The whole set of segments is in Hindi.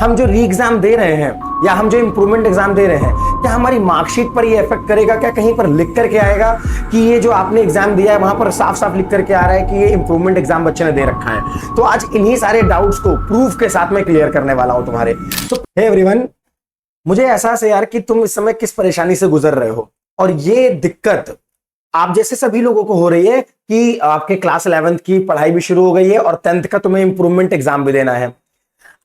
हम जो री एग्जाम दे रहे हैं या हम जो इंप्रूवमेंट एग्जाम दे रहे हैं, क्या हमारी मार्कशीट पर ये इफेक्ट करेगा? क्या कहीं पर लिख करके आएगा कि ये जो आपने एग्जाम दिया है वहां पर साफ साफ लिख करके आ रहा है कि ये इंप्रूवमेंट एग्जाम बच्चे ने दे रखा है? तो आज इन्हीं सारे डाउट्स को प्रूफ के साथ में क्लियर करने वाला हूं तुम्हारे। तो हे एवरीवन, मुझे एहसास है यार कि तुम इस समय किस परेशानी से गुजर रहे हो, और ये दिक्कत आप जैसे सभी लोगों को हो रही है कि आपके क्लास 11th की पढ़ाई भी शुरू हो गई है और 10th का तुम्हें इंप्रूवमेंट एग्जाम भी देना है।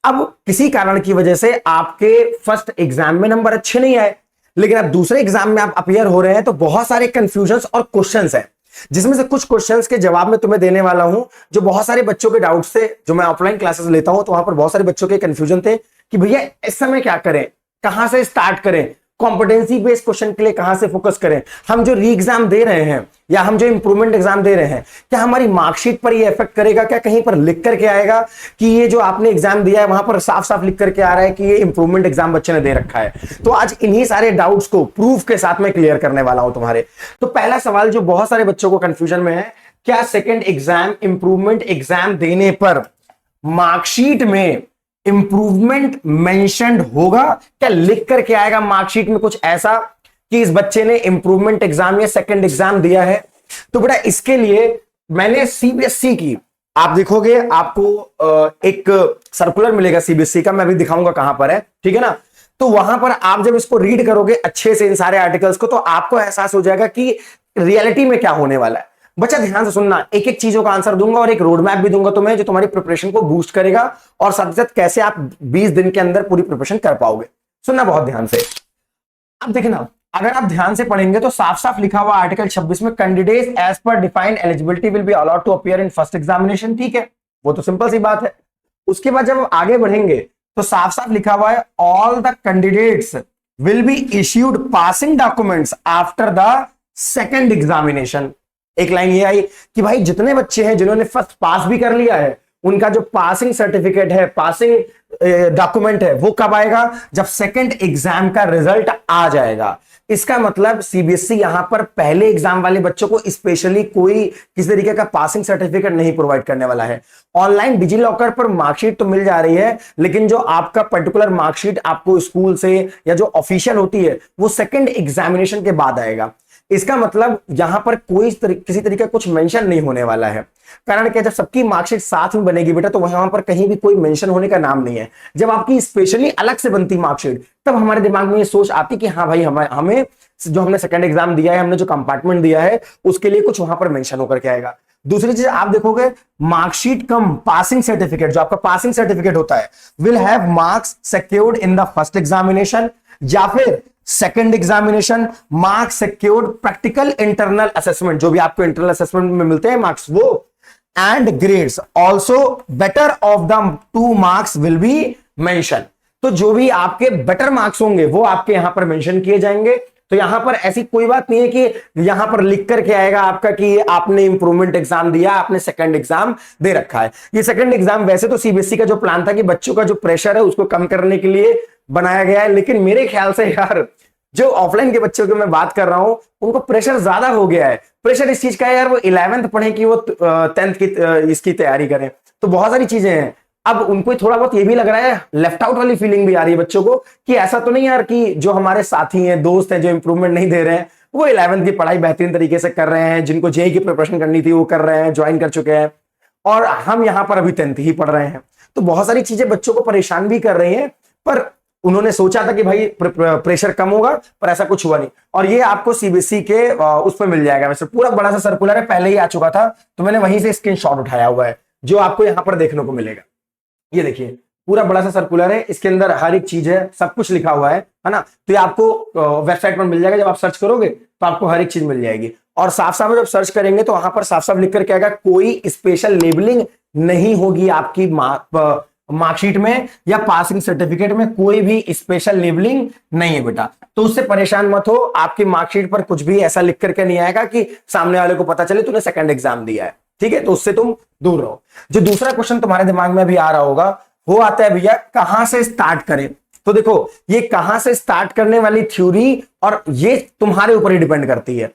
अब किसी कारण की वजह से आपके फर्स्ट एग्जाम में नंबर अच्छे नहीं आए, लेकिन अब दूसरे एग्जाम में आप अपीयर हो रहे हैं, तो बहुत सारे कंफ्यूजन्स और क्वेश्चंस हैं, जिसमें से कुछ क्वेश्चंस के जवाब मैं तुम्हें देने वाला हूं, जो बहुत सारे बच्चों के डाउट्स थे। जो मैं ऑफलाइन क्लासेस लेता हूं तो वहां पर बहुत सारे बच्चों के कंफ्यूजन थे कि भैया इस समय क्या करें, कहां से स्टार्ट करें, कॉम्पिटेंसी बेस्ड क्वेश्चन के लिए कहां से फोकस करें, हम जो री एग्जाम दे रहे हैं या हम जो इंप्रूवमेंट एग्जाम दे रहे हैं, क्या हमारी मार्कशीट पर ये इफेक्ट करेगा? क्या कहीं पर लिख करके आएगा कि ये जो आपने एग्जाम दिया है वहां पर साफ साफ लिख करके आ रहा है कि ये इंप्रूवमेंट एग्जाम बच्चे ने दे रखा है? तो आज इन्हीं सारे डाउट्स को प्रूफ के साथ में क्लियर करने वाला हूं तुम्हारे। तो पहला सवाल जो बहुत सारे बच्चों को कंफ्यूजन में है, क्या सेकेंड एग्जाम इंप्रूवमेंट एग्जाम देने पर मार्कशीट में इंप्रूवमेंट मेंशन्ड होगा? क्या लिख करके आएगा मार्कशीट में कुछ ऐसा कि इस बच्चे ने इंप्रूवमेंट एग्जाम या सेकंड एग्जाम दिया है? तो बेटा इसके लिए मैंने सीबीएसई की, आप देखोगे आपको एक सर्कुलर मिलेगा सीबीएसई का, मैं अभी दिखाऊंगा कहां पर है, ठीक है ना। तो वहां पर आप जब इसको रीड करोगे अच्छे से इन सारे आर्टिकल्स को, तो आपको एहसास हो जाएगा कि रियलिटी में क्या होने वाला है। बच्चा ध्यान से सुनना, एक एक चीजों का आंसर दूंगा और एक रोड मैप भी दूंगा तुम्हें, जो तुम्हारी प्रिपरेशन को बूस्ट करेगा और साथ ही साथ कैसे आप 20 दिन के अंदर पूरी प्रिपरेशन कर पाओगे। सुनना बहुत ध्यान से। अब देखना, अगर आप ध्यान से पढ़ेंगे तो साफ साफ लिखा हुआ आर्टिकल 26 में, candidates as per defined eligibility will be allowed to appear in first examination. ठीक है, वो तो सिंपल सी बात है। उसके बाद जब आगे बढ़ेंगे तो साफ साफ लिखा हुआ है, all the candidates will be issued passing documents after the second examination. एक लाइन ये आई कि भाई जितने बच्चे हैं जिन्होंने फर्स्ट पास भी कर लिया है, उनका जो पासिंग सर्टिफिकेट है, पासिंग डॉक्यूमेंट है, वो कब आएगा? जब सेकंड एग्जाम का रिजल्ट आ जाएगा। इसका मतलब सीबीएसई यहां पर पहले एग्जाम वाले बच्चों को स्पेशली कोई किसी तरीके का पासिंग सर्टिफिकेट नहीं प्रोवाइड करने वाला है। ऑनलाइन डिजी लॉकर पर मार्कशीट तो मिल जा रही है, लेकिन जो आपका पर्टिकुलर मार्कशीट आपको स्कूल से या जो ऑफिशियल होती है वो सेकंड एग्जामिनेशन के बाद आएगा। इसका मतलब यहां पर कोई किसी तरीके का कुछ मेंशन नहीं होने वाला है। कारण क्या, जब सबकी मार्कशीट साथ में बनेगी बेटा, तो वहां पर कहीं भी कोई मेंशन होने का नाम नहीं है। जब आपकी स्पेशली अलग से बनती मार्कशीट, तब हमारे दिमाग में ये सोच आती कि हाँ भाई हमें जो हमने सेकंड एग्जाम दिया है, हमने जो कंपार्टमेंट दिया है, उसके लिए कुछ वहां पर मेंशन होकर के आएगा। दूसरी चीज आप देखोगे, मार्कशीट कम पासिंग सर्टिफिकेट, जो आपका पासिंग सर्टिफिकेट होता है, will have marks secured in the first examination या फिर second examination, marks secured practical internal assessment, जो भी आपको इंटरनल असेसमेंट में मिलते हैं मार्क्स, वो and grades also better of the 2 marks will be mention. तो जो भी आपके बेटर मार्क्स होंगे वो आपके यहां पर मेंशन किए जाएंगे। तो यहां पर ऐसी कोई बात नहीं है कि यहां पर लिख करके आएगा आपका कि आपने इंप्रूवमेंट एग्जाम दिया, आपने सेकंड एग्जाम दे रखा है। ये सेकंड एग्जाम वैसे तो सीबीएसई का जो प्लान था कि बच्चों का जो प्रेशर है उसको कम करने के लिए बनाया गया है, लेकिन मेरे ख्याल से यार जो ऑफलाइन के बच्चों की मैं बात कर रहा हूं, उनको प्रेशर ज्यादा हो गया है। प्रेशर इस चीज का है यार, वो 11th पढ़े कि वो 10th की इसकी तैयारी करें, तो बहुत सारी चीजें हैं। अब उनको थोड़ा बहुत ये भी लग रहा है, लेफ्ट आउट वाली फीलिंग भी आ रही है बच्चों को कि ऐसा तो नहीं यार कि जो हमारे साथी हैं, दोस्त हैं, जो इंप्रूवमेंट नहीं दे रहे हैं, वो 11th की पढ़ाई बेहतरीन तरीके से कर रहे हैं, जिनको जेईई की प्रिपरेशन करनी थी वो कर रहे हैं, ज्वाइन कर चुके हैं, और हम यहां पर अभी 10th ही पढ़ रहे हैं। तो बहुत सारी चीजें बच्चों को परेशान भी कर रही हैं, पर उन्होंने सोचा था कि भाई प्रेशर कम होगा, पर ऐसा कुछ हुआ नहीं। और ये आपको सीबीएसई के उस पर मिल जाएगा। वैसे पूरा बड़ा सा सर्कुलर है, पहले ही आ चुका था, तो मैंने वहीं से स्क्रीनशॉट उठाया हुआ है, जो आपको यहां पर देखने को मिलेगा। ये देखिए, पूरा बड़ा सा सर्कुलर है, इसके अंदर हर एक चीज है, सब कुछ लिखा हुआ है ना। तो ये आपको वेबसाइट पर मिल जाएगा, जब आप सर्च करोगे तो आपको हर एक चीज मिल जाएगी। और साफ साफ जब सर्च करेंगे तो वहां पर साफ साफ लिख करके आएगा, कोई स्पेशल लेबलिंग नहीं होगी आपकी मार्कशीट में या पासिंग सर्टिफिकेट में, कोई भी स्पेशल लेबलिंग नहीं है बेटा। तो उससे परेशान मत हो, आपकी मार्कशीट पर कुछ भी ऐसा लिख करके नहीं आएगा कि सामने वाले को पता चले तूने सेकंड एग्जाम दिया है। ठीक है, तो उससे तुम दूर रहो। जो दूसरा क्वेश्चन तुम्हारे दिमाग में भी आ रहा होगा, वो आता है भैया कहां से स्टार्ट करें। तो देखो, ये कहां से स्टार्ट करने वाली थ्योरी और ये तुम्हारे ऊपर ही डिपेंड करती है।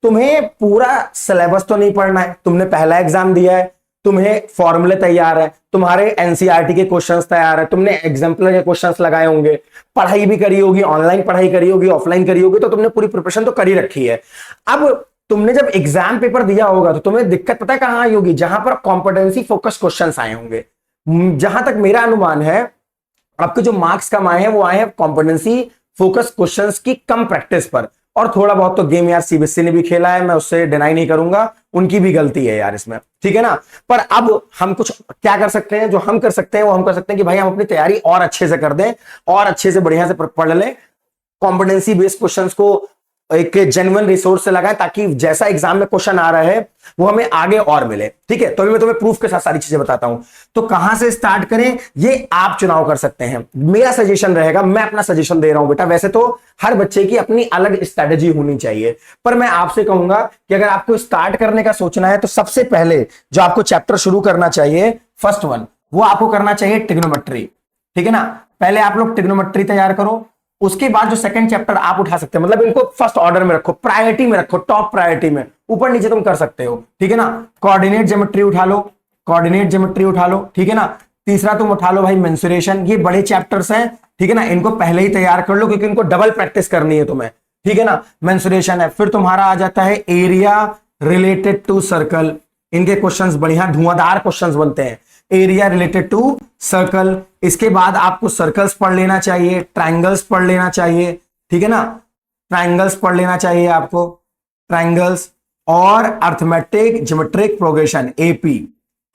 तुम्हें पूरा सिलेबस तो नहीं पढ़ना है, तुमने पहला एग्जाम दिया है, तुम्हें फॉर्मूले तैयार है, तुम्हारे एनसीईआरटी के क्वेश्चंस तैयार है, तुमने एग्जाम्पल के क्वेश्चंस लगाए होंगे, पढ़ाई भी करी होगी, ऑनलाइन पढ़ाई करी होगी, ऑफलाइन करी होगी, तो तुमने पूरी प्रिपरेशन तो करी रखी है। अब तुमने जब एग्जाम पेपर दिया होगा तो तुम्हें दिक्कत पता है कहां आई होगी? जहां पर कॉम्पिटेंसी फोकस क्वेश्चंस आए होंगे। जहां तक मेरा अनुमान है, आपके जो मार्क्स कम आए हैं वो आए हैं कॉम्पिटेंसी फोकस क्वेश्चंस की कम प्रैक्टिस पर। और थोड़ा बहुत तो गेम यार सीबीएसई ने भी खेला है, मैं उससे डिनाई नहीं करूंगा, उनकी भी गलती है यार इसमें, ठीक है ना। पर अब हम कुछ क्या कर सकते हैं? जो हम कर सकते हैं वो हम कर सकते हैं कि भाई हम अपनी तैयारी और अच्छे से कर दें और अच्छे से बढ़िया से पढ़ लें, कॉम्पिटेंसी बेस्ड क्वेश्चंस को एक जेन्युइन रिसोर्स से लगाएं, ताकि जैसा एग्जाम में क्वेश्चन आ रहा है वो हमें आगे और मिले, ठीक है। तो अभी मैं तुम्हें प्रूफ के साथ सारी चीजें बताता हूं। तो कहां से स्टार्ट करें ये आप चुनाव कर सकते हैं। मेरा सजेशन रहेगा, मैं अपना सजेशन दे रहा हूं बेटा, वैसे तो हर बच्चे की अपनी अलग स्ट्रेटेजी होनी चाहिए, पर मैं आपसे कहूंगा कि अगर आपको स्टार्ट करने का सोचना है तो सबसे पहले जो आपको चैप्टर शुरू करना चाहिए, फर्स्ट वन, वो आपको करना चाहिए ट्रिग्नोमेट्री, ठीक है ना। पहले आप लोग ट्रिग्नोमेट्री तैयार करो, उसके बाद जो सेकंड चैप्टर आप उठा सकते हैं, मतलब इनको फर्स्ट ऑर्डर में रखो, प्रायोरिटी में रखो, टॉप प्रायोरिटी में, ऊपर नीचे तुम कर सकते हो, ठीक है ना। कोऑर्डिनेट ज्योमेट्री उठा लो, कोऑर्डिनेट ज्योमेट्री उठा लो, ठीक है ना। तीसरा तुम उठा लो भाई मेंसुरेशन, ये बड़े चैप्टर्स हैं, ठीक है ना, इनको पहले ही तैयार कर लो क्योंकि इनको डबल प्रैक्टिस करनी है तुम्हें, ठीक है ना। मेंसुरेशन है, फिर तुम्हारा आ जाता है एरिया रिलेटेड टू सर्कल, इनके क्वेश्चंस बढ़िया धुआंधार क्वेश्चंस बनते हैं, एरिया रिलेटेड टू सर्कल। इसके बाद आपको सर्कल्स पढ़ लेना चाहिए, ट्रायंगल्स पढ़ लेना चाहिए, ठीक है ना, ट्रायंगल्स पढ़ लेना चाहिए आपको, ट्रायंगल्स और अर्थमेटिक ज्योमेट्रिक प्रोग्रेशन एपी,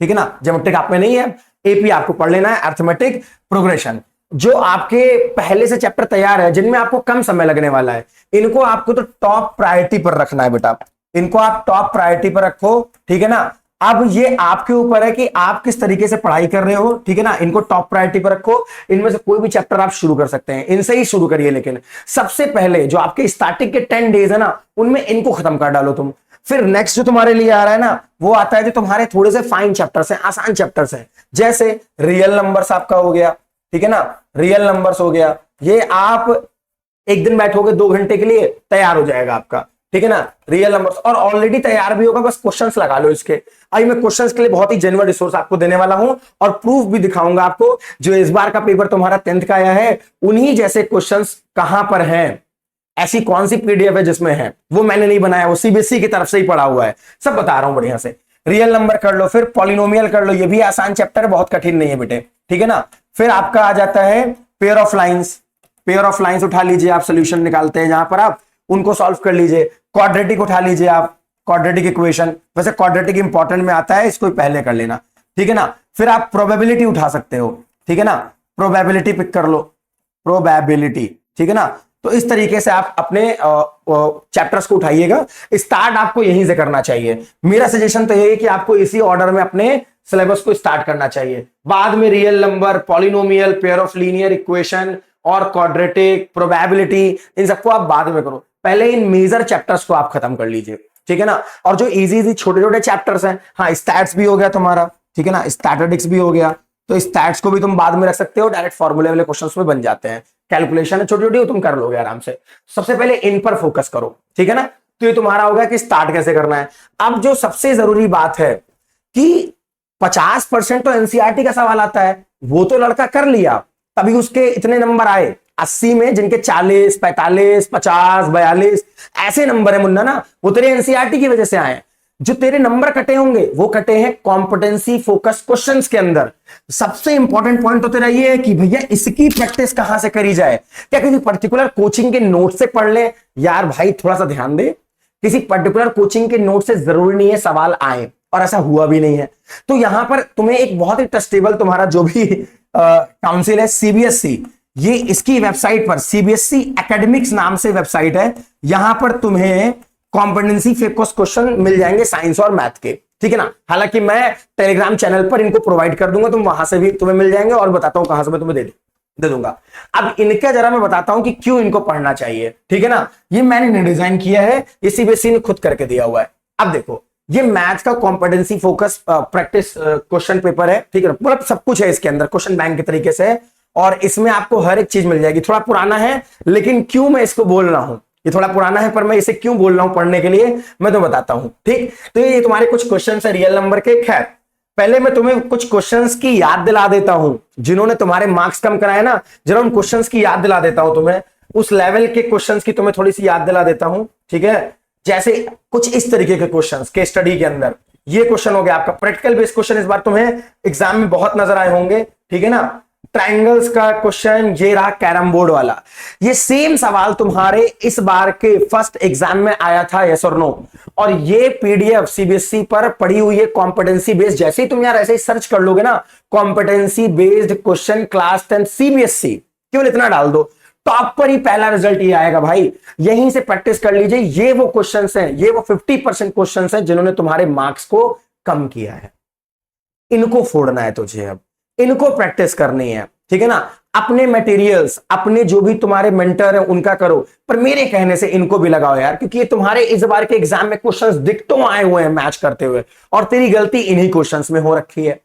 ठीक है ना। ज्योमेट्रिक आप में नहीं है, एपी आपको पढ़ लेना है, अर्थमेटिक प्रोग्रेशन। जो आपके पहले से चैप्टर तैयार है जिनमें आपको कम समय लगने वाला है, इनको आपको तो टॉप प्रायोरिटी पर रखना है बेटा, इनको आप टॉप प्रायोरिटी पर रखो, ठीक है ना। अब ये आपके ऊपर है कि आप किस तरीके से पढ़ाई कर रहे हो, ठीक है ना। इनको टॉप प्रायोरिटी पर रखो, इनमें से कोई भी चैप्टर आप शुरू कर सकते हैं, इनसे ही शुरू करिए, लेकिन सबसे पहले जो आपके स्टार्टिंग के 10 डेज है ना, उनमें इनको खत्म कर डालो तुम। फिर नेक्स्ट जो तुम्हारे लिए आ रहा है ना, वो आता है जो तुम्हारे थोड़े से फाइन चैप्टर्स हैं, आसान चैप्टर्स हैं, जैसे रियल नंबर्स आपका हो गया, ठीक है ना, रियल नंबर्स हो गया। ये आप एक दिन बैठोगे 2 घंटे के लिए तैयार हो जाएगा आपका, ठीक है ना, रियल नंबर्स, और ऑलरेडी तैयार भी होगा, बस क्वेश्चंस लगा लो इसके। अभी मैं क्वेश्चंस के लिए बहुत ही जेन्युइन रिसोर्स आपको देने वाला हूं और प्रूफ भी दिखाऊंगा आपको। जो इस बार का पेपर तुम्हारा 10th का आया है, उन्हीं जैसे क्वेश्चंस कहां पर हैं, ऐसी कौन सी पीडीएफ है जिसमें है, वो मैंने नहीं बनाया, वो सीबीएसई की तरफ से ही पढ़ा हुआ है, सब बता रहा हूं बढ़िया से। रियल नंबर कर लो, फिर पॉलिनोमियल कर लो, ये भी आसान चैप्टर है, बहुत कठिन नहीं है बेटे, ठीक है ना। फिर आपका आ जाता है pair of lines, pair of lines उठा लीजिए, आप सोल्यूशन निकालते हैं जहां पर आप उनको सॉल्व कर लीजिए। क्वाड्रेटिक उठा लीजिए आप, क्वाड्रेटिक इक्वेशन, वैसे क्वाड्रेटिक इंपॉर्टेंट में आता है, इसको पहले कर लेना, ठीक है ना। फिर आप प्रोबेबिलिटी उठा सकते हो, ठीक है ना, प्रोबेबिलिटी पिक कर लो, प्रोबेबिलिटी, ठीक है ना। तो इस तरीके से आप अपने चैप्टर्स को उठाइएगा, स्टार्ट आपको यहीं से करना चाहिए। मेरा सजेशन तो यही है कि आपको इसी ऑर्डर में अपने सिलेबस को स्टार्ट करना चाहिए, बाद में real number, polynomial, pair of linear equation और क्वाड्रेटिक, प्रोबेबिलिटी, इन सबको आप बाद में करो, पहले इन मेजर चैप्टर्स को आप खत्म कर लीजिए, ठीक है ना। और जो इजी इजी छोटे छोटे चैप्टर्स हैं, हाँ स्टैट्स भी हो गया तुम्हारा, ठीक है ना, स्टैटिस्टिक्स भी हो गया, तो स्टैट्स को भी तुम बाद में रख सकते हो, डायरेक्ट फॉर्मूले वाले क्वेश्चंस में बन जाते हैं, कैलकुलेशन है छोटी छोटी, तुम कर लोगे आराम से। सबसे पहले इन पर फोकस करो, ठीक है ना। तो ये तुम्हारा होगा कि स्टार्ट कैसे करना है। अब जो सबसे जरूरी बात है कि 50% तो एनसीईआरटी का सवाल आता है, वो तो लड़का कर लिया, तभी उसके इतने नंबर आए 80 में, जिनके 40, 45, 50, 42 ऐसे नंबर है मुन्ना ना, वो तेरे एनसीईआरटी की वजह से आए। जो तेरे नंबर कटे होंगे वो कटे हैं कॉम्पिटेंसी फोकस क्वेश्चंस के अंदर। सबसे इंपॉर्टेंट पॉइंट तो तेरा ये है कि भैया इसकी प्रैक्टिस कहां से करी जाए, क्या किसी पर्टिकुलर कोचिंग के नोट से पढ़ ले? यार भाई थोड़ा सा ध्यान दे, किसी पर्टिकुलर कोचिंग के नोट से जरूरी नहीं है सवाल आए, और ऐसा हुआ भी नहीं है। तो यहां पर तुम्हें एक बहुत ही ट्रस्टेबल तुम्हारा जो भी काउंसिल है सीबीएसई, ये इसकी वेबसाइट पर सीबीएसई एकेडमिक्स नाम से वेबसाइट है, यहां पर तुम्हें कॉम्पिटेंसी फोकस क्वेश्चन मिल जाएंगे साइंस और मैथ के, ठीक है ना। हालांकि मैं टेलीग्राम चैनल पर इनको प्रोवाइड कर दूंगा, तुम वहां से भी तुम्हें मिल जाएंगे, और बताता हूं कहां से मैं तुम्हें दे दूंगा। अब इनका जरा मैं बताता हूं कि क्यों इनको पढ़ना चाहिए, ठीक है ना। ये मैंने डिजाइन किया है, ये सीबीएसई ने खुद करके दिया हुआ है। अब देखो, ये मैथ्स का competency focus practice question paper है, ठीक है, मतलब सब कुछ है इसके अंदर, क्वेश्चन बैंक के तरीके से, और इसमें आपको हर एक चीज मिल जाएगी। थोड़ा पुराना है, लेकिन क्यों मैं इसको बोल रहा हूं, ये थोड़ा पुराना है पर मैं इसे क्यों बोल रहा हूं पढ़ने के लिए, मैं तो बताता हूं, ठीक। तो ये तुम्हारे कुछ क्वेश्चन है रियल नंबर के, खैर पहले मैं तुम्हें कुछ क्वेश्चंस की याद दिला देता हूं, जिन्होंने तुम्हारे मार्क्स कम कराए ना, जरा उन क्वेश्चंस की याद दिला देता हूं तुम्हें, उस लेवल के क्वेश्चंस की तुम्हें थोड़ी सी याद दिला देता हूं, ठीक है। जैसे कुछ इस तरीके के क्वेश्चंस के स्टडी के अंदर, ये क्वेश्चन हो गया आपका प्रैक्टिकल बेस्ड क्वेश्चन, इस बार तुम्हें एग्जाम में बहुत नजर आए होंगे, ठीक है ना। ट्रायंगल्स का क्वेश्चन ये रहा, कैरम बोर्ड वाला, ये सेम सवाल तुम्हारे इस बार के फर्स्ट एग्जाम में आया था, यस और नो। और ये पीडीएफ सीबीएसई पर पड़ी हुई है, कॉम्पिटेंसी बेस्ड। जैसे ही तुम यार ऐसे ही सर्च कर लोगे ना, competency based question class 10 CBSE, केवल इतना डाल दो, टॉप पर ही पहला रिजल्ट ये आएगा भाई। यहीं से प्रैक्टिस कर लीजिए। ये वो क्वेश्चंस हैं, ये वो 50% क्वेश्चंस हैं जिन्होंने तुम्हारे मार्क्स को कम किया है। इनको फोड़ना है तुझे, अब इनको प्रैक्टिस करनी है, ठीक है ना। अपने मटेरियल्स, अपने जो भी तुम्हारे मेंटर है उनका करो, पर मेरे कहने से इनको भी लगाओ यार, क्योंकि ये तुम्हारे इस बार के एग्जाम में क्वेश्चंस दिख तो आए हुए हैं मैच करते हुए, और तेरी गलती इन्हीं क्वेश्चंस में हो रखी है।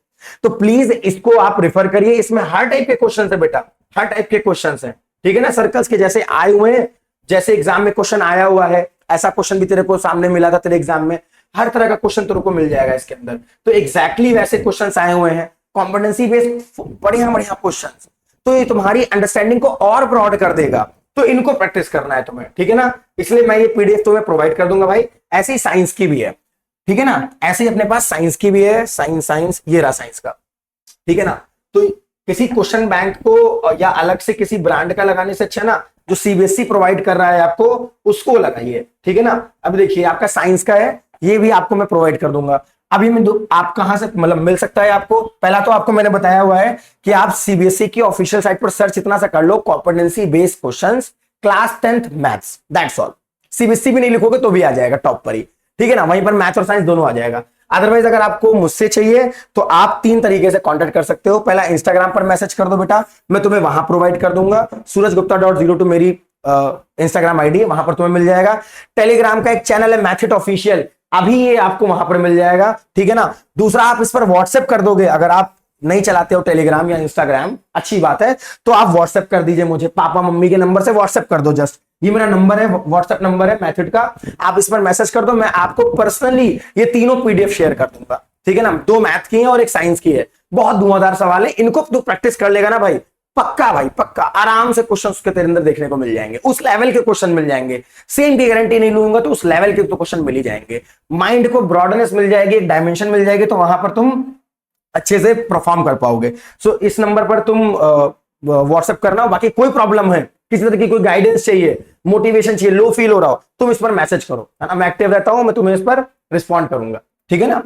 तो प्लीज इसको आप रेफर करिए, इसमें हर टाइप के क्वेश्चन है बेटा, हर टाइप के क्वेश्चन है, ठीक है ना। सर्कल्स के जैसे आए हुए हैं, जैसे एग्जाम में क्वेश्चन आया हुआ है, ऐसा क्वेश्चन भी तेरे को सामने मिला था तेरे एग्जाम में, हर तरह का क्वेश्चन तेरे को मिल जाएगा इसके अंदर। तो एग्जैक्टली वैसे क्वेश्चंस आए हुए हैं, कॉम्पिटेंसी बेस्ड बढ़िया बढ़िया क्वेश्चंस, तो ये तुम्हारी अंडरस्टैंडिंग को और ब्रॉड कर देगा। तो इनको प्रैक्टिस करना है तुम्हें, ठीक है ना। इसलिए मैं ये पीडीएफ तुम्हें प्रोवाइड कर दूंगा भाई। ऐसे ही साइंस की भी है, ठीक है ना, ऐसे ही अपने पास साइंस की भी है, साइंस ये रहा साइंस का, ठीक है ना। तो किसी क्वेश्चन बैंक को या अलग से किसी ब्रांड का लगाने से अच्छा ना, जो सीबीएसई प्रोवाइड कर रहा है आपको, उसको लगाइए, ठीक है ना। अब देखिए आपका साइंस का है, ये भी आपको मैं प्रोवाइड कर दूंगा। अभी मैं आप कहां से मतलब मिल सकता है आपको, पहला तो आपको मैंने बताया हुआ है कि आप सीबीएसई की ऑफिशियल साइट पर सर्च इतना सा कर लो, competency based questions class 10th maths, that's all. CBSE भी नहीं लिखोगे तो भी आ जाएगा टॉप पर ही, ठीक है ना, वहीं पर मैथ्स और साइंस दोनों आ जाएगा। अदरवाइज अगर आपको मुझसे चाहिए तो आप 3 तरीके से कांटेक्ट कर सकते हो। पहला इंस्टाग्राम पर मैसेज कर दो बेटा, मैं तुम्हें वहां प्रोवाइड कर दूंगा, surajgupta.02 मेरी इंस्टाग्राम आईडी है, वहां पर तुम्हें मिल जाएगा। टेलीग्राम का एक चैनल है मैथिट ऑफिशियल, अभी ये आपको वहां पर मिल जाएगा, ठीक है ना। दूसरा आप इस पर व्हाट्सएप कर दोगे, अगर आप नहीं चलाते हो टेलीग्राम या इंस्टाग्राम, अच्छी बात है, तो आप व्हाट्सएप कर दीजिए मुझे, पापा मम्मी के नंबर से व्हाट्सएप कर दो। जस्ट ये मेरा नंबर है, व्हाट्सएप नंबर है मैथिट का, आप इस पर मैसेज कर दो, मैं आपको पर्सनली ये तीनों पीडीएफ शेयर कर दूंगा, ठीक है ना। 2 मैथ की है और 1 साइंस की है, बहुत धुआंधार सवाल है, इनको तू प्रैक्टिस कर लेगा ना भाई, पक्का भाई पक्का, आराम से क्वेश्चन उसके तेरे अंदर देखने को मिल जाएंगे, उस लेवल के क्वेश्चन मिल जाएंगे। सेम की गारंटी नहीं लूंगा, तो उस लेवल के तो क्वेश्चन मिल ही जाएंगे, माइंड को ब्रॉडनेस मिल जाएगी, एक डायमेंशन मिल जाएगी, तो वहां पर तुम अच्छे से परफॉर्म कर पाओगे। सो इस नंबर पर तुम व्हाट्सएप करना। बाकी कोई प्रॉब्लम है, किसी तरह की कोई गाइडेंस चाहिए, मोटिवेशन चाहिए, लो फील हो रहा हो, तुम इस पर मैसेज करो, है ना, मैं एक्टिव रहता हूं, मैं तुम्हें इस पर रिस्पॉन्ड करूंगा, ठीक है ना।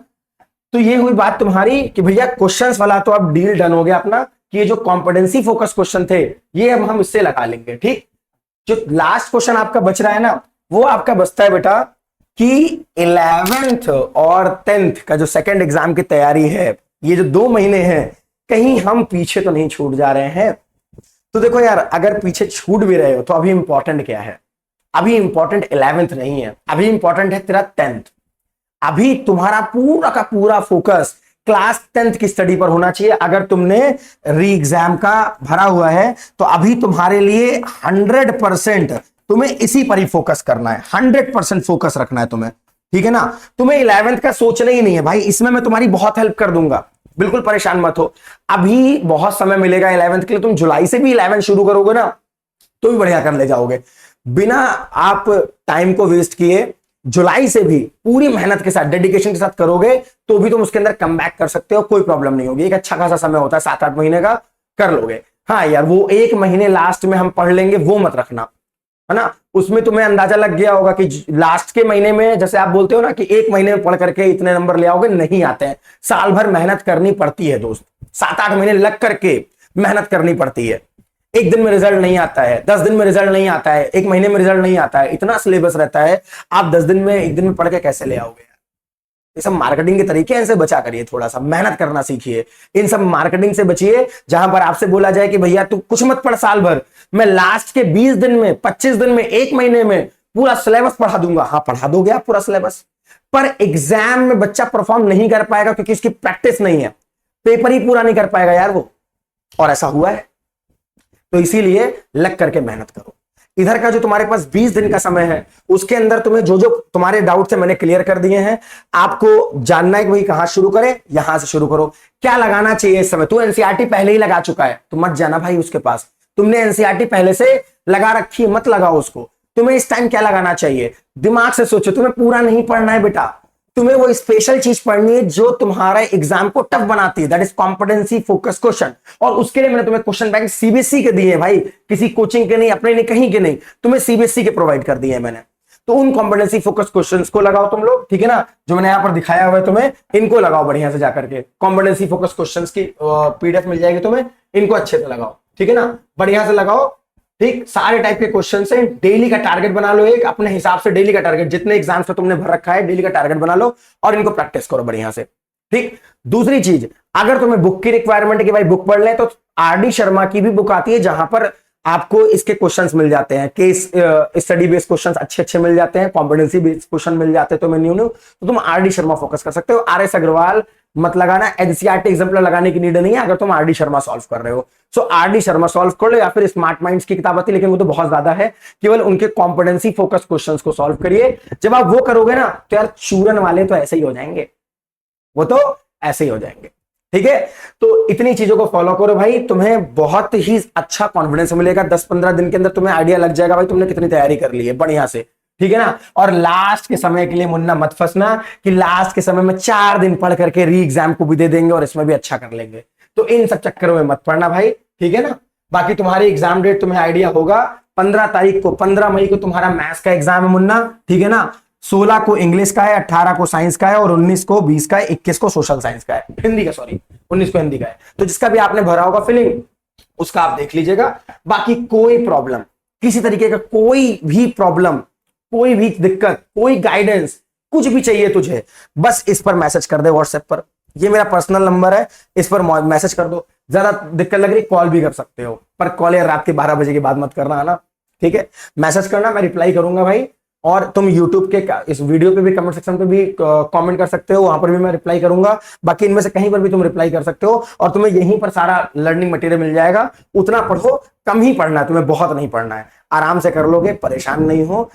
तो ये हुई बात तुम्हारी कि भैया क्वेश्चंस वाला तो अब डील डन हो गया अपना, कि ये जो कॉम्पिटेंसी फोकस क्वेश्चन थे ये अब हम इससे लगा लेंगे, ठीक। जो लास्ट क्वेश्चन आपका बच रहा है ना, वो आपका बचता है बेटा कि 11th और 10th का जो सेकंड एग्जाम की तैयारी है, ये जो 2 महीने हैं, कहीं हम पीछे तो नहीं छूट जा रहे हैं। तो देखो यार, अगर पीछे छूट भी रहे हो तो अभी इंपॉर्टेंट क्या है, अभी इंपॉर्टेंट 11th नहीं है, अभी इंपॉर्टेंट है तेरा 10th। अभी तुम्हारा पूरा का पूरा फोकस क्लास 10th की स्टडी पर होना चाहिए। अगर तुमने री एग्जाम का भरा हुआ है तो अभी तुम्हारे लिए 100% तुम्हें इसी पर ही फोकस करना है, 100% फोकस रखना है तुम्हें, ठीक है ना। तुम्हें 11th का सोचना ही नहीं है भाई, इसमें मैं तुम्हारी बहुत हेल्प कर दूंगा, बिल्कुल परेशान मत हो। अभी बहुत समय मिलेगा 11th के लिए, तुम जुलाई से भी 11 शुरू करोगे ना तो भी बढ़िया कर ले जाओगे, बिना आप टाइम को वेस्ट किए। जुलाई से भी पूरी मेहनत के साथ, डेडिकेशन के साथ करोगे तो भी तुम उसके अंदर कम बैक कर सकते हो, कोई प्रॉब्लम नहीं होगी। एक अच्छा खासा समय होता है 7-8 महीने का, कर लोगे। हाँ यार, वो 1 महीने लास्ट में हम पढ़ लेंगे वो मत रखना, है ना। उसमें तुम्हें अंदाजा लग गया होगा कि लास्ट के महीने में, जैसे आप बोलते हो ना कि 1 महीने में पढ़ करके इतने नंबर ले आओगे, नहीं आते हैं। साल भर मेहनत करनी पड़ती है दोस्त, 7-8 महीने लग करके मेहनत करनी पड़ती है। 1 दिन में रिजल्ट नहीं आता है, 10 दिन में रिजल्ट नहीं आता है, 1 महीने में रिजल्ट नहीं आता है, इतना सिलेबस रहता है। आप 10 दिन में, 1 दिन में पढ़ के कैसे ले आओगे? ये सब मार्केटिंग के तरीके हैं, इनसे बचा करिए, थोड़ा सा मेहनत करना सीखिए। इन सब मार्केटिंग से बचिए जहां पर आपसे बोला जाए कि भैया तू कुछ मत पढ़ साल भर, मैं लास्ट के 20 दिन में, 25 दिन में, 1 महीने में पूरा सिलेबस पढ़ा दूंगा। हाँ, पढ़ा दोगे आप पूरा सिलेबस, पर एग्जाम में बच्चा परफॉर्म नहीं कर पाएगा क्योंकि उसकी प्रैक्टिस नहीं है, पेपर ही पूरा नहीं कर पाएगा यार वो। और ऐसा हुआ है, तो इसीलिए लग करके मेहनत करो। इधर का जो तुम्हारे पास 20 दिन का समय है, उसके अंदर तुम्हें जो जो तुम्हारे डाउट थे मैंने क्लियर कर दिए हैं। आपको जानना है कि भाई कहां शुरू करें, यहां से शुरू करो। क्या लगाना चाहिए इस समय? तू एनसीईआरटी पहले ही लगा चुका है, तो मत जाना भाई उसके पास। तुमने एनसीईआरटी पहले से लगा रखी है, मत लगाओ उसको। तुम्हें इस टाइम क्या लगाना चाहिए? दिमाग से सोचो। तुम्हें पूरा नहीं पढ़ना है बेटा, तुम्हें वो स्पेशल चीज पढ़नी है जो तुम्हारे एग्जाम को टफ बनाती है, that is competency focus question. और उसके लिए मैंने तुम्हें क्वेश्चन बैंक सीबीएसई के दिए हैं भाई, किसी कोचिंग के नहीं, अपने नहीं, कहीं के नहीं, तुम्हें सीबीएसई के प्रोवाइड कर दिए हैं मैंने। तो उन कॉम्पिटेंसी फोकस क्वेश्चंस को लगाओ तुम लोग, ठीक है ना, जो मैंने यहां पर दिखाया हुआ है तुम्हें, इनको लगाओ बढ़िया से जाकर के। कॉम्पिटेंसी फोकस क्वेश्चंस की पीडीएफ मिल जाएगी तुम्हें, इनको अच्छे से लगाओ, ठीक है ना, बढ़िया से लगाओ। ठीक, सारे टाइप के क्वेश्चन से डेली का टारगेट बना लो, एक अपने हिसाब से डेली का टारगेट, जितने एग्जाम्स में तुमने भर रखा है डेली का टारगेट बना लो और इनको प्रैक्टिस करो बढ़िया से। ठीक, दूसरी चीज, अगर तुम्हें बुक की रिक्वायरमेंट है कि भाई बुक पढ़ ले, तो आरडी शर्मा की भी बुक आती है जहां पर आपको इसके क्वेश्चंस मिल जाते हैं, केस स्टडी बेस्ड क्वेश्चंस अच्छे अच्छे मिल जाते हैं, कॉम्पिटेंसी बेस्ड क्वेश्चन मिल जाते हैं। तो मैं न्यू तो तुम आरडी शर्मा फोकस कर सकते हो। आरएस अग्रवाल मत लगाना, एनसीईआरटी एग्जाम्पल लगाने की नीड नहीं है अगर तुम आरडी शर्मा सॉल्व कर रहे हो। सो आरडी शर्मा सॉल्व कर लो, या फिर स्मार्ट माइंड्स की किताब आती है, लेकिन वो तो बहुत ज्यादा है, केवल उनके कॉम्पिटेंसी फोकस क्वेश्चंस को सॉल्व करिए। जब आप वो करोगे ना तो यार चूरन वाले तो ऐसे ही हो जाएंगे, वो तो ऐसे ही हो जाएंगे। ठीक है, तो इतनी चीजों को फॉलो करो भाई, तुम्हें बहुत ही अच्छा कॉन्फिडेंस मिलेगा। 10-15 दिन के अंदर तुम्हें आइडिया लग जाएगा भाई तुमने कितनी तैयारी कर ली है बढ़िया से, ठीक है ना। और लास्ट के समय के लिए मुन्ना मत फंसना कि लास्ट के समय में 4 दिन पढ़ करके री एग्जाम को भी दे देंगे और इसमें भी अच्छा कर लेंगे, तो इन सब चक्करों में मत पड़ना भाई, ठीक है ना। बाकी तुम्हारी एग्जाम डेट तुम्हें आइडिया होगा, 15 तारीख को, 15 मई को तुम्हारा मैथ्स का एग्जाम है मुन्ना, ठीक है ना। 16 को इंग्लिश का है, 18 को साइंस का है, और 19 को 20 का है, 21 को सोशल साइंस का है, हिंदी का, सॉरी 19 को हिंदी का है। तो जिसका भी आपने भरा होगा फिलिंग, उसका आप देख लीजिएगा। बाकी कोई प्रॉब्लम, किसी तरीके का कोई भी प्रॉब्लम, कोई भी दिक्कत, कोई गाइडेंस, कुछ भी चाहिए तुझे, बस इस पर मैसेज कर दे व्हाट्सएप पर। ये मेरा पर्सनल नंबर है, इस पर मैसेज कर दो। ज्यादा दिक्कत लग रही कॉल भी कर सकते हो, पर कॉल यार रात के 12 बजे के बाद मत करना, है ना, ठीक है। मैसेज करना, मैं रिप्लाई करूंगा भाई। और तुम YouTube के इस वीडियो पे भी कमेंट सेक्शन पे भी कमेंट कर सकते हो, वहां पर भी मैं रिप्लाई करूंगा। बाकी इनमें से कहीं पर भी तुम रिप्लाई कर सकते हो, और तुम्हें यहीं पर सारा लर्निंग मटेरियल मिल जाएगा। उतना पढ़ो, कम ही पढ़ना है तुम्हें, बहुत नहीं पढ़ना है, आराम से कर लोगे, परेशान नहीं हो।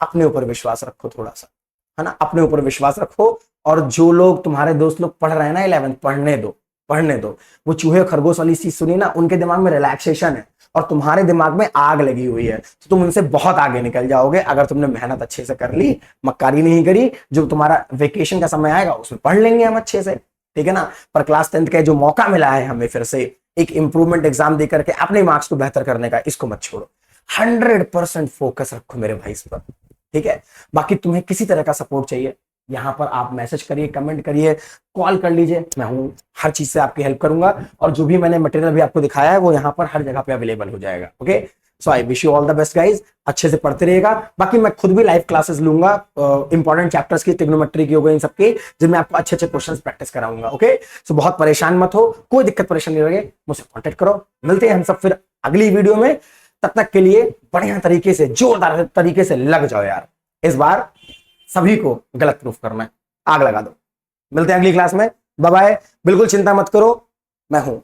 अपने ऊपर विश्वास रखो थोड़ा सा, है ना, अपने ऊपर विश्वास रखो। और जो लोग तुम्हारे दोस्त लोग पढ़ रहे हैं ना 11th, पढ़ने दो, पढ़ने दो। वो चूहे खरगोश वाली चीज सुनी ना, उनके दिमाग में रिलैक्सेशन है और तुम्हारे दिमाग में आग लगी हुई है, तो तुम उनसे बहुत आगे निकल जाओगे अगर तुमने मेहनत अच्छे से कर ली, मक्कारी नहीं करी। जो तुम्हारा वेकेशन का समय आएगा उसमें पढ़ लेंगे हम अच्छे से, ठीक है ना। पर क्लास 10th का जो मौका मिला है हमें फिर से एक इंप्रूवमेंट एग्जाम देकर के अपने मार्क्स को बेहतर करने का, इसको मत छोड़ो। 100% फोकस रखो मेरे भाई इस पर, ठीक है। बाकी तुम्हें किसी तरह का सपोर्ट चाहिए, यहां पर आप मैसेज करिए, कमेंट करिए, कॉल कर लीजिए, मैं हूं, हर चीज से आपकी हेल्प करूंगा। और जो भी मैंने मटेरियल भी आपको दिखाया है वो यहां पर हर जगह पे अवेलेबल हो जाएगा, okay. So I wish you all the best guys, अच्छे से पढ़ते रहिएगा। बाकी मैं खुद भी लाइव क्लासेस लूंगा इंपॉर्टेंट चैप्टर्स की, ट्रिग्नोमेट्री की हो गई, इन सबकी, जिनमें आपको अच्छे अच्छे क्वेश्चंस प्रैक्टिस कराऊंगा, ओके। सो बहुत परेशान मत हो, कोई दिक्कत परेशानी लगे मुझसे कॉन्टेक्ट करो। मिलते हैं हम सब फिर अगली वीडियो में, तब तक के लिए बढ़िया तरीके से, जोरदार तरीके से लग जाओ यार, इस बार सभी को गलत प्रूफ करना है, आग लगा दो। मिलते हैं अगली क्लास में, बाय बाय। बिल्कुल चिंता मत करो, मैं हूं।